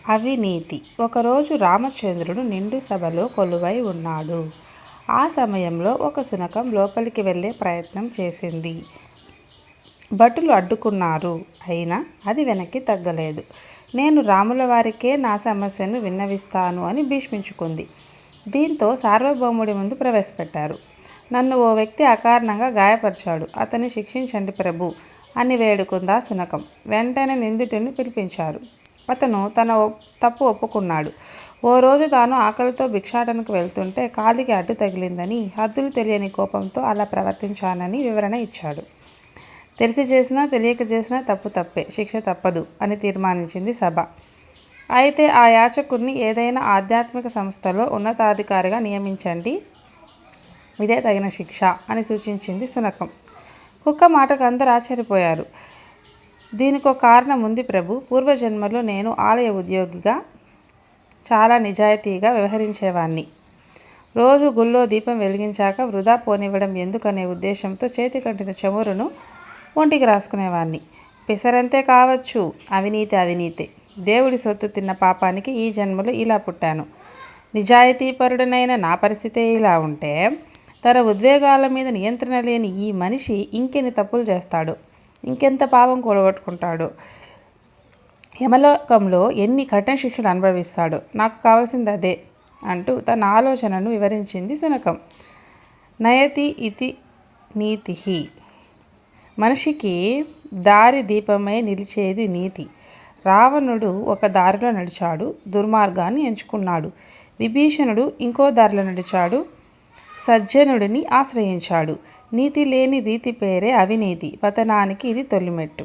అవినీతి. ఒకరోజు రామచంద్రుడు నిండు సభలో కొలువై ఉన్నాడు. ఆ సమయంలో ఒక శునకం లోపలికి వెళ్ళే ప్రయత్నం చేసింది. భటులు అడ్డుకున్నారు. అయినా అది వెనక్కి తగ్గలేదు. నేను రాముల వారికే నా సమస్యను విన్నవిస్తాను అని భీష్మించుకుంది. దీంతో సార్వభౌముడి ముందు ప్రవేశపెట్టారు. నన్ను ఓ వ్యక్తి అకారణంగా గాయపరిచాడు, అతన్ని శిక్షించండి ప్రభు అని వేడుకుందా శునకం. వెంటనే నిందితుడిని పిలిపించారు. అతను తన తప్పు ఒప్పుకున్నాడు. ఓ రోజు తాను ఆకలితో భిక్షాటనకు వెళ్తుంటే కాలికి అడ్డు తగిలిందని, హద్దులు తెలియని కోపంతో అలా ప్రవర్తించానని వివరణ ఇచ్చాడు. తెలిసి చేసినా తెలియక చేసినా తప్పు తప్పే, శిక్ష తప్పదు అని తీర్మానించింది సభ. అయితే ఆ యాచకుడిని ఏదైనా ఆధ్యాత్మిక సంస్థలో ఉన్నతాధికారిగా నియమించండి, ఇదే తగిన శిక్ష అని సూచించింది శునకం. కుక్క మాటకు అందరూ ఆశ్చర్యపోయారు. దీనికో కారణం ఉంది ప్రభు. పూర్వజన్మలో నేను ఆలయ ఉద్యోగిగా చాలా నిజాయితీగా వ్యవహరించేవాణ్ణి. రోజు గుళ్ళో దీపం వెలిగించాక వృధా పోనివ్వడం ఎందుకనే ఉద్దేశంతో చేతికంటిన చమురును ఒంటికి రాసుకునేవాణ్ణి. పిసరంతే కావచ్చు, అవినీతే. దేవుడి సొత్తు తిన్న పాపానికి ఈ జన్మలో ఇలా పుట్టాను. నిజాయితీపరుడనైన నా పరిస్థితే ఇలా ఉంటే, తన ఉద్వేగాల మీద నియంత్రణ లేని ఈ మనిషి ఇంకెన్ని తప్పులు చేస్తాడో, ఇంకెంత పాపం కూడగొట్టుకుంటాడో, యమలోకంలో ఎన్ని కఠిన శిక్షలు అనుభవిస్తాడో, నాకు కావాల్సింది అదే అంటూ తన ఆలోచనను వివరించింది శునకం. నయతి ఇతి నీతి. మనిషికి దారి దీపమై నిలిచేది నీతి. రావణుడు ఒక దారిలో నడిచాడు, దుర్మార్గాన్ని ఎంచుకున్నాడు. విభీషణుడు ఇంకో దారిలో నడిచాడు, సజ్జనుడిని ఆశ్రయించాడు. నీతి లేని రీతి పేరే అవినీతి. పతనానికి ఇది తొలిమెట్టు.